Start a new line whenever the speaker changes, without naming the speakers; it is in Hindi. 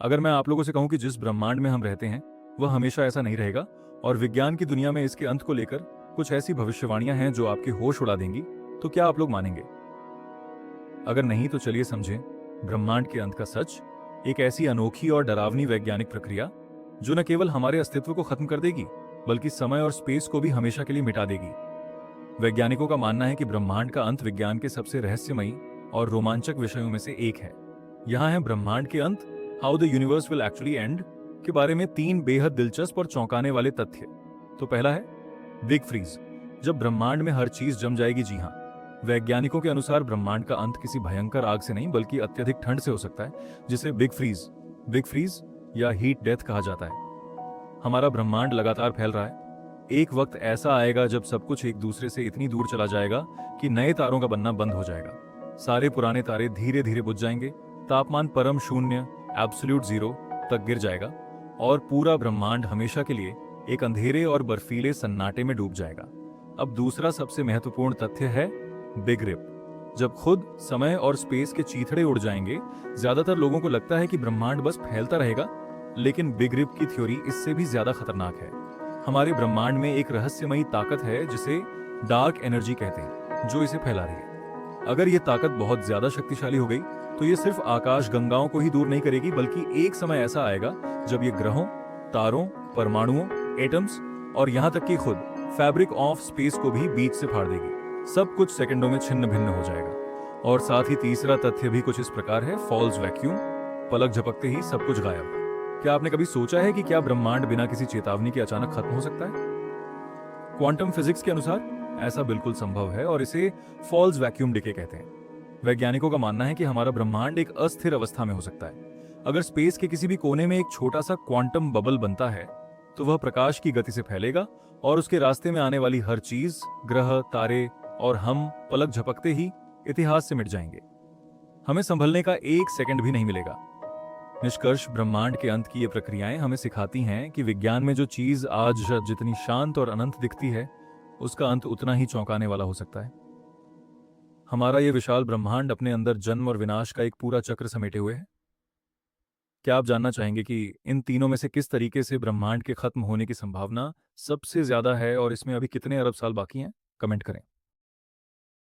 अगर मैं आप लोगों से कहूं कि जिस ब्रह्मांड में हम रहते हैं वह हमेशा ऐसा नहीं रहेगा और विज्ञान की दुनिया में इसके अंत को लेकर कुछ ऐसी भविष्यवाणियां हैं जो आपके होश उड़ा देंगी, तो क्या आप लोग मानेंगे? अगर नहीं तो चलिए समझें ब्रह्मांड के अंत का सच। एक ऐसी अनोखी और डरावनी वैज्ञानिक प्रक्रिया जो न केवल हमारे अस्तित्व को खत्म कर देगी बल्कि समय और स्पेस को भी हमेशा के लिए मिटा देगी। वैज्ञानिकों का मानना है कि ब्रह्मांड का अंत विज्ञान के सबसे रहस्यमयी और रोमांचक विषयों में से एक है। यहाँ है ब्रह्मांड के अंत, how the universe will actually and के बारे में 3 बेहद दिलचस्प और चौंकाने वाले तथ्य। तो पहला है बिग फ्रीज, जब ब्रह्मांड में हर चीज जम जाएगी। जी हाँ, वैज्ञानिकों के अनुसार ब्रह्मांड का अंत किसी भयंकर आग से नहीं बल्कि अत्यधिक ठंड से हो सकता है, जिसे बिग फ्रीज या हीट डेथ कहा जाता है। हमारा ब्रह्मांड लगातार फैल रहा है। एक वक्त ऐसा आएगा जब सब कुछ एक दूसरे से इतनी दूर चला जाएगा कि नए तारों का बनना बंद हो जाएगा। सारे पुराने तारे धीरे धीरे बुझ जाएंगे, तापमान परम शून्य एब्सोल्यूट जीरो तक गिर जाएगा और पूरा ब्रह्मांड हमेशा के लिए एक अंधेरे और बर्फीले सन्नाटे में डूब जाएगा। अब दूसरा सबसे महत्वपूर्ण तथ्य है बिग रिप। जब खुद समय और स्पेस के चीथड़े उड़ जाएंगे। ज्यादातर लोगों को लगता है कि ब्रह्मांड बस फैलता रहेगा, लेकिन बिग रिप की थ्योरी इससे भी ज्यादा खतरनाक है। हमारे ब्रह्मांड में एक रहस्यमयी ताकत है जिसे डार्क एनर्जी कहते हैं, जो इसे फैला रही है। अगर ये ताकत बहुत ज्यादा शक्तिशाली हो गई तो ये सिर्फ आकाश गंगाओं को ही दूर नहीं करेगी, बल्कि एक समय ऐसा आएगा जब ये ग्रहों, तारों, परमाणुओं, एटम्स और यहाँ तक कि खुद फैब्रिक ऑफ स्पेस को भी बीच से फाड़ देगी। सब कुछ सेकंडों में छिन्न भिन्न हो जाएगा। और साथ ही तीसरा तथ्य भी कुछ इस प्रकार है, फॉल्स वैक्यूम। पलक झपकते ही सब कुछ गायब। क्या आपने कभी सोचा है कि क्या ब्रह्मांड बिना किसी चेतावनी के अचानक खत्म हो सकता है? क्वांटम फिजिक्स के अनुसार ऐसा बिल्कुल संभव है और इसे फॉल्स वैक्यूम डिके कहते हैं। वैज्ञानिकों का मानना है कि हमारा ब्रह्मांड एक अस्थिर अवस्था में हो सकता है। अगर स्पेस के किसी भी कोने में एक छोटा सा क्वांटम बबल बनता है तो वह प्रकाश की गति से फैलेगा और उसके रास्ते में आने वाली हर चीज, ग्रह, तारे और हम पलक झपकते ही इतिहास से मिट जाएंगे। हमें संभलने का 1 सेकंड भी नहीं मिलेगा। निष्कर्ष, ब्रह्मांड के अंत की ये प्रक्रियाएं हमें सिखाती हैं कि विज्ञान में जो चीज आज जितनी शांत और अनंत दिखती है, उसका अंत उतना ही चौंकाने वाला हो सकता है। हमारा ये विशाल ब्रह्मांड अपने अंदर जन्म और विनाश का एक पूरा चक्र समेटे हुए है। क्या आप जानना चाहेंगे कि इन तीनों में से किस तरीके से ब्रह्मांड के खत्म होने की संभावना सबसे ज्यादा है और इसमें अभी कितने अरब साल बाकी हैं? कमेंट करें।